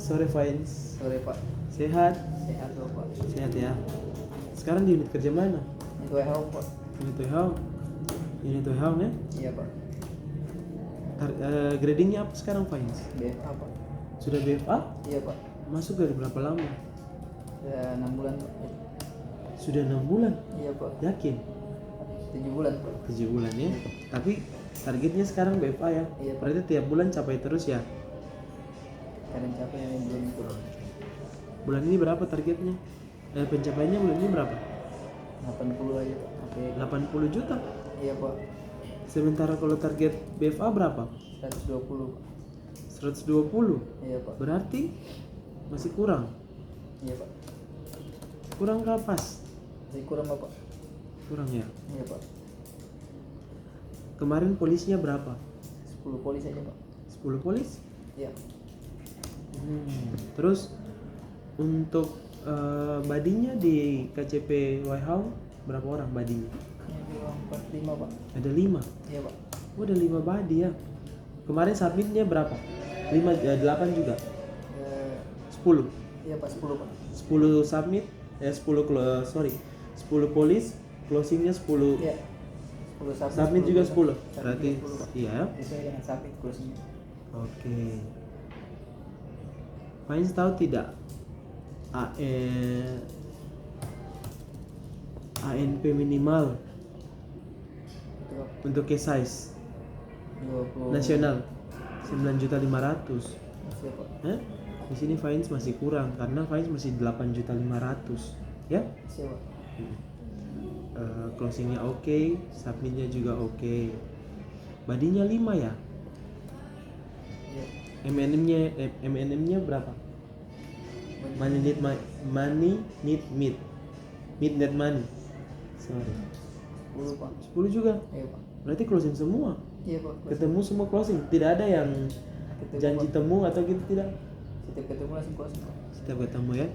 Sore Fines. Sore Pak. Sehat? Sehat Pak. Sehat ya. Sekarang di unit kerja mana? Itu warehouse Pak. Unit warehouse. Unit warehouse ya? Iya Pak. Gradingnya apa sekarang Fines? BFA Pak. Sudah BFA? Iya Pak. Masuk dari berapa lama? Sudah 6 bulan Pak. Sudah 6 bulan? Iya Pak. Yakin? 7 bulan Pak. 7 bulan ya. Tapi targetnya sekarang BFA ya? Iya, Pak. Berarti tiap bulan capai terus ya? Kadang capek yang belum turun. Bulan ini berapa targetnya? Pencapaiannya bulan ini berapa? 80 aja Pak. Oke. 80 juta. Iya Pak. Sementara kalau target BFA berapa? 120 Pak. 120. Iya Pak. Berarti masih kurang. Iya Pak. Kurang kah pas? Masih kurang Pak. Kurang ya. Iya Pak. Kemarin polisnya berapa? 10 polis aja Pak. 10 polis? Iya. Terus untuk badinya di KCP Warehouse berapa orang badinya? Ini 45 Pak. Ada 5. Iya Pak. Oh, ada 5 badi ya. Kemarin submitnya berapa? 8 juga. 10. Iya Pak, 10 Pak. 10 submit 10 polis, closingnya 10. Iya. 10 Submit juga 10. Submit Berarti 10 Pak. iya. Sesuai dengan submit closingnya. Oke. Fines tahu tidak? ANP minimal Itu Pak. untuk case size 20 nasional 9.500.000. Siap Pak. Di sini fines masih kurang karena fines masih 8.500.000 ya. Siap Pak. Closingnya oke, submitnya juga oke. Badinya 5 ya. Iya. MNM-nya berapa? Money need meet net money. Sorry. 10 Pak. 10 juga. Iya Pak. Berarti closing semua. Iya Pak. Ketemu semua closing. Tidak ada yang Ketemu, janji Pak. temu atau gitu, tidak. Setiap ketemu langsung closing Pak. Setiap ketemu ya.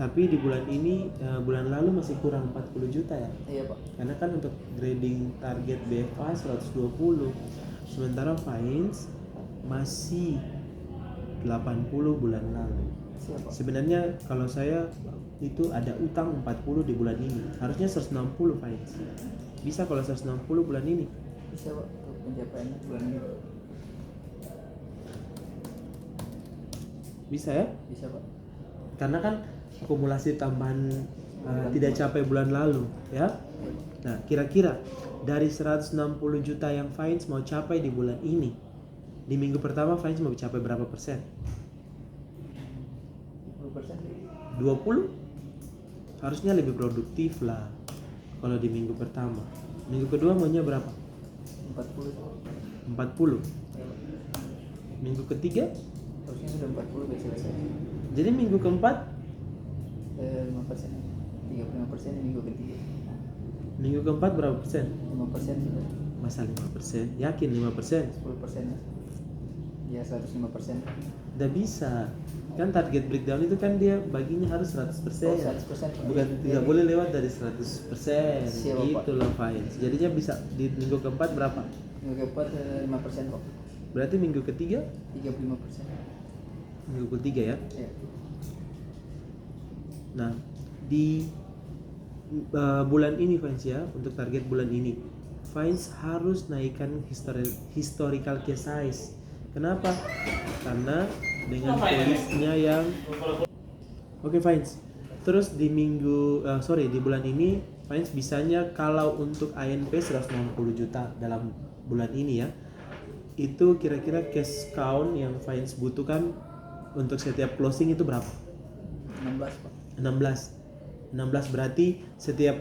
Tapi di bulan ini bulan lalu masih kurang 40 juta ya. Iya Pak. Karena kan untuk grading target BFA 120. Sementara fines masih 80 bulan lalu. Siap Pak. Sebenarnya kalau saya itu ada utang 40 di bulan ini. Harusnya 160 fines. Bisa kalau 160 bulan ini. Bisa Pak untuk pencapaiannya bulan ini. Bisa ya? Bisa Pak. Karena kan akumulasi tambahan tidak capai bulan lalu ya. Nah, kira-kira dari 160 juta yang fines mau capai di bulan ini, di minggu pertama fines mau capai berapa persen? 10%. 20? Harusnya lebih produktif lah kalau di minggu pertama. Minggu kedua maunya berapa? 40 Pak. 40. Iya Pak. Minggu ketiga? Harusnya sudah 40 biar selesai. Jadi minggu keempat? 5%. 35% di minggu ketiga. Minggu keempat berapa persen? 5% sudah. Masa 5%? Yakin 5%? 10% ya 105%. Udah bisa. Kan target breakdown itu kan dia baginya harus 100%. 100%. Bukan tidak boleh lewat dari 100%. Siap, Pak. Gitu loh fines. Jadinya bisa di minggu keempat berapa? Minggu keempat 5% Pak. Berarti minggu ketiga? 35%. Minggu ketiga ya. Ya. Nah, di bulan ini fines ya, untuk target bulan ini fines harus naikkan historical case size. Kenapa? Karena dengan polisnya yang oke fines. Terus di di bulan ini fines bisanya kalau untuk ANP 160 juta dalam bulan ini ya. Itu kira-kira case count yang fines butuhkan untuk setiap closing itu berapa? 16 Pak. 16 berarti setiap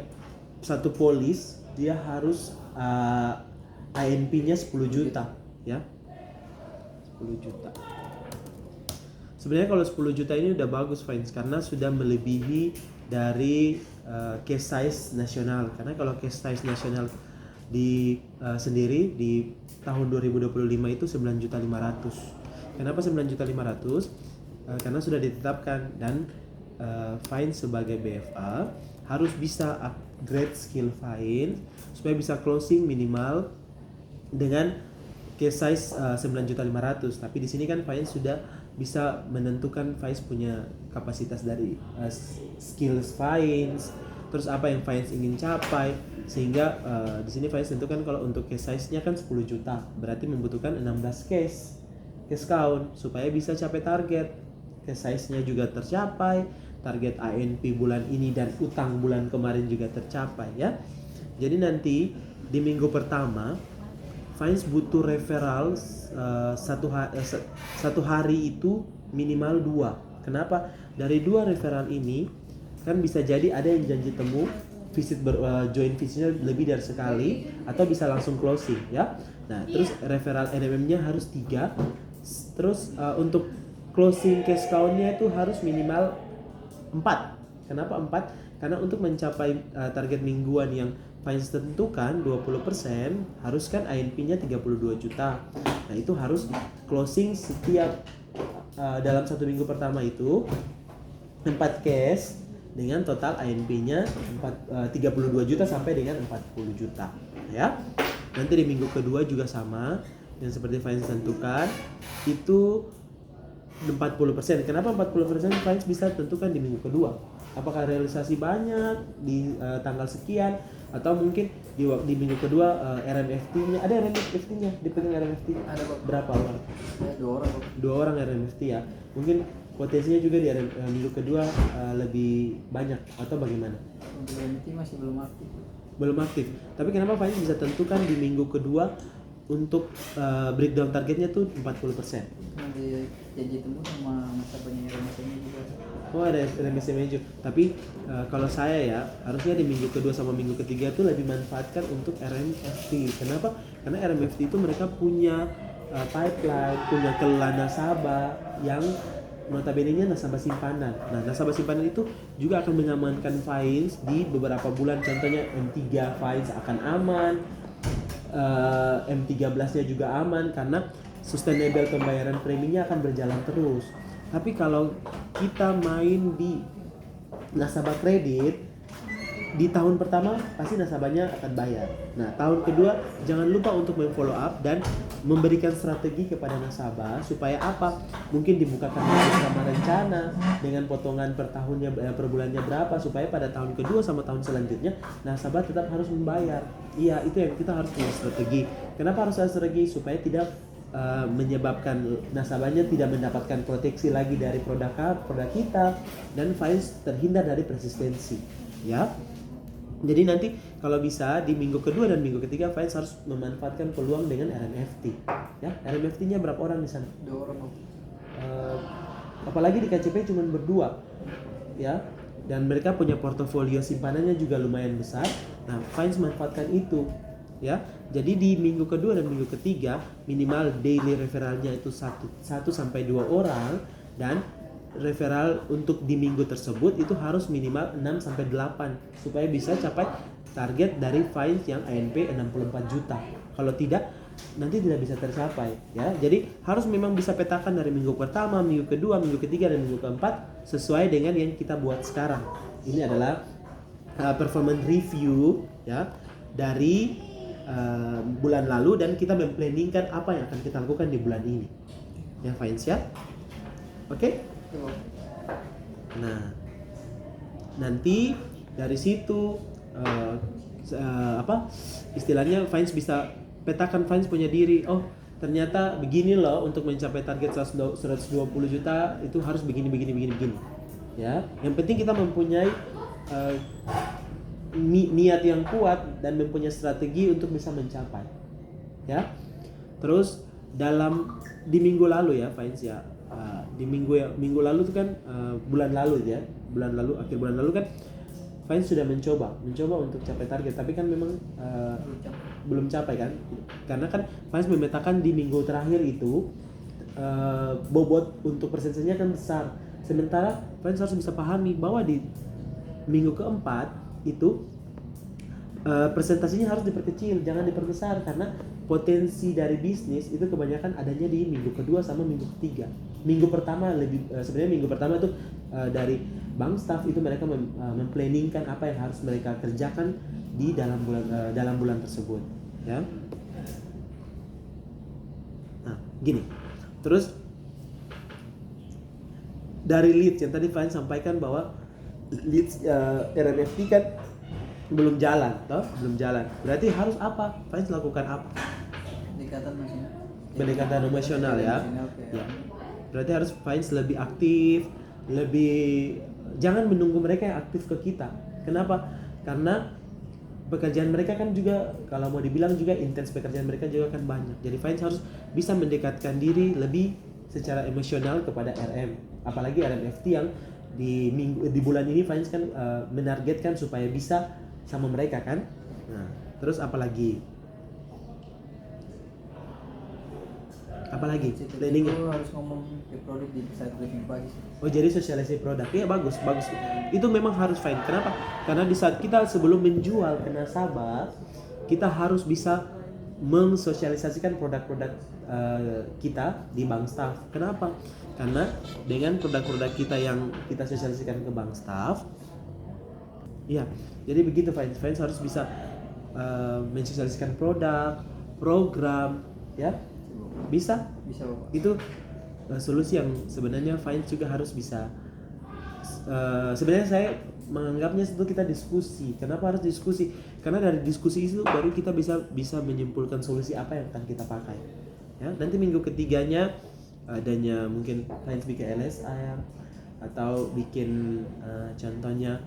satu polis dia harus ANP-nya 10 juta ya. 10 juta. Sebenarnya kalau 10 juta ini udah bagus fines karena sudah melebihi dari case size nasional. Karena kalau case size nasional sendiri di tahun 2025 itu 9.500.000. Kenapa 9.500.000? Karena sudah ditetapkan dan fines sebagai BFA harus bisa upgrade skill fine supaya bisa closing minimal dengan case size 9.500.000, tapi di sini kan Finance sudah bisa menentukan Finance punya kapasitas dari skills Finance, terus apa yang Finance ingin capai, sehingga di sini Finance tentukan kalau untuk case size-nya kan 10 juta, berarti membutuhkan 16 case count supaya bisa capai target. Case size-nya juga tercapai, target ANP bulan ini dan utang bulan kemarin juga tercapai ya. Jadi nanti di minggu pertama Finance butuh referral satu hari itu minimal 2. Kenapa? Dari 2 referral ini kan bisa jadi ada yang janji temu join visitnya lebih dari sekali atau bisa langsung closing ya. Nah, terus referral NMM-nya harus 3. Terus untuk closing cash count-nya itu harus minimal 4. Kenapa 4? Karena untuk mencapai target mingguan yang Finance tentukan 20%, harus kan ANP-nya 32 juta. Nah, itu harus closing setiap dalam 1 minggu pertama itu 4 case dengan total ANP-nya 32 juta sampai dengan 40 juta ya. Nanti di minggu kedua juga sama yang seperti Finance tentukan itu 40%. Kenapa 40%? Finance bisa tentukan di minggu kedua. Apakah realisasi banyak di tanggal sekian, atau mungkin di minggu kedua RMFT-nya ada RMFT-nya dipegang RMFT Ada Pak. berapa orang? Ya, 2 orang Pak. 2 orang RMFT ya. Mungkin potensinya juga di minggu kedua lebih banyak atau bagaimana? Untuk MT masih belum aktif. Belum aktif. Tapi kenapa Finance bisa tentukan di minggu kedua untuk breakdown targetnya tuh 40%? Nanti janji temu sama nasabahnya RMSM juga. Oh, ada RMSM juga. Tapi kalau saya ya harusnya di minggu kedua sama minggu ketiga tuh lebih manfaatkan untuk RMFT. Kenapa? Karena RMFT itu mereka punya pipeline, punya kelola nasabah yang notabene-nya nasabah simpanan. Nah, nasabah simpanan itu juga akan mengamankan Finance di beberapa bulan. Contohnya M3 Finance akan aman, M13-nya juga aman karena sustainable pembayaran preminya akan berjalan terus. Tapi kalau kita main di nasabah kredit, di tahun pertama pasti nasabahnya akan bayar. Nah, tahun kedua jangan lupa untuk memfollow up dan memberikan strategi kepada nasabah supaya apa? Mungkin dibukakan bersama rencana dengan potongan per tahunnya per bulannya berapa supaya pada tahun kedua sama tahun selanjutnya nasabah tetap harus membayar. Iya, itu yang kita harus punya strategi. Kenapa harus ada strategi? Supaya tidak menyebabkan nasabahnya tidak mendapatkan proteksi lagi dari produk kita dan Finance terhindar dari persistensi ya. Jadi nanti kalau bisa di minggu kedua dan minggu ketiga Finance harus memanfaatkan peluang dengan RMFT ya. RMFT-nya berapa orang di sana? 2 orang Pak. Apalagi di KCP cuma berdua ya, dan mereka punya portofolio simpanannya juga lumayan besar. Nah, Finance manfaatkan itu ya. Jadi di minggu kedua dan minggu ketiga minimal daily referralnya itu 1 sampai 2 orang, dan referral untuk di minggu tersebut itu harus minimal 6 sampai 8 supaya bisa capai target dari Finance yang ANP 64 juta. Kalau tidak nanti tidak bisa tercapai ya. Jadi harus memang bisa petakan dari minggu pertama, minggu kedua, minggu ketiga dan minggu keempat sesuai dengan yang kita buat sekarang. Ini adalah performance review ya dari bulan lalu, dan kita memplanningkan apa yang akan kita lakukan di bulan ini ya Finance ya. Oke? Nah, nanti dari situ istilahnya Finance bisa petakan Finance punya diri. Oh, ternyata begini loh, untuk mencapai target 120 juta itu harus begini ya. Yang penting kita mempunyai niat yang kuat dan mempunyai strategi untuk bisa mencapai ya. Terus di minggu lalu ya Finance ya, di minggu lalu itu kan bulan lalu akhir bulan lalu kan Finance sudah mencoba untuk capai target, tapi kan memang belum capai kan, karena kan Finance memetakan di minggu terakhir itu bobot untuk persentasinya kan besar, sementara Finance harus bisa pahami bahwa di minggu keempat itu presentasinya harus diperkecil, jangan diperbesar, karena potensi dari bisnis itu kebanyakan adanya di minggu kedua sama minggu ketiga. Minggu pertama sebenarnya minggu pertama itu dari bank staff itu mereka memplanningkan apa yang harus mereka kerjakan di dalam bulan tersebut ya. Gini, terus dari leads yang tadi Fine sampaikan bahwa leads RMFT kan belum jalan, toh? Belum jalan. Berarti harus apa? Fine lakukan apa? Pendekatan emosional. Pendekatan emosional ya. Kayak Ya. Berarti harus Fine lebih aktif, lebih jangan menunggu mereka yang aktif ke kita. Kenapa? Karena pekerjaan mereka kan juga kalau mau dibilang juga intens, pekerjaan mereka juga kan banyak. Jadi Fine harus bisa mendekatkan diri lebih secara emosional kepada RM. Apalagi RMFT yang di bulan ini Fine kan menargetkan supaya bisa sama mereka kan. Nah, terus apalagi planningnya. Itu harus ngomong ke produk di saat briefing pagi sih. Oh, jadi sosialisasi produk. Iya, bagus. Itu memang harus Fine. Kenapa? Karena di saat kita sebelum menjual ke nasabah, kita harus bisa mensosialisasikan produk-produk kita di bank staff. Kenapa? Karena dengan produk-produk kita yang kita sosialisasikan ke bank staff, iya. Jadi begitu Fine harus bisa mensosialisasikan produk, program, ya. Bisa. Bisa Bapak. Itu solusi yang sebenarnya Fine juga harus bisa. Sebenarnya saya menganggapnya itu kita diskusi. Kenapa harus diskusi? Karena dari diskusi itu baru kita bisa menyimpulkan solusi apa yang akan kita pakai. Ya, nanti minggu ketiganya adanya mungkin Fine bikin LSA ya, atau bikin contohnya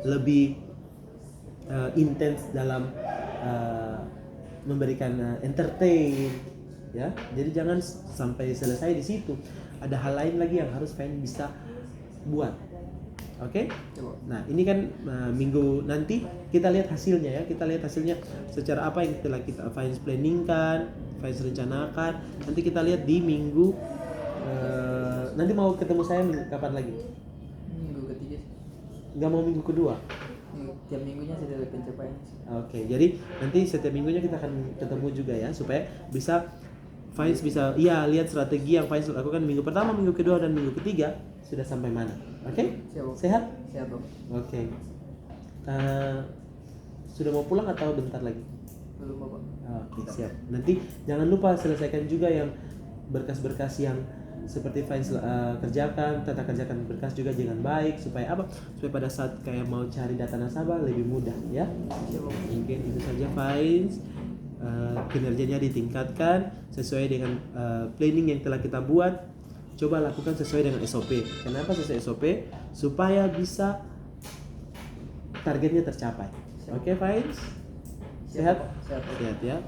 lebih intens dalam memberikan entertain. Ya, jadi jangan sampai selesai di situ. Ada hal lain lagi yang harus Fine bisa buat. Oke? Coba. Nah, ini kan minggu nanti kita lihat hasilnya ya. Kita lihat hasilnya secara apa yang telah kita Fine planningkan, Fine rencanakan. Nanti kita lihat di minggu nanti mau ketemu saya kapan lagi? Minggu ketiga sih. Nggak mau minggu kedua? Tiap minggunya sudah ada pencapaian. Oke, jadi nanti setiap minggunya kita akan ketemu juga ya supaya bisa Fine bisa lihat strategi yang Fine lakukan minggu pertama, minggu kedua dan minggu ketiga sudah sampai mana. Oke? Siap. Sehat? Sehat Bapak. Oke. Sudah mau pulang atau bentar lagi? Belum Bapak. Oke, siap. Nanti jangan lupa selesaikan juga yang berkas-berkas yang seperti Fine kerjakan, tata kerjakan berkas juga dengan baik supaya apa? Supaya pada saat kayak mau cari data nasabah lebih mudah ya. Siap Bapak. Mungkin itu saja Fine. Kinerjanya ditingkatkan sesuai dengan planning yang telah kita buat. Coba lakukan sesuai dengan SOP. Kenapa sesuai SOP? Supaya bisa targetnya tercapai. Oke, Fine. Sehat? Sehat Bapak. Sehat ya.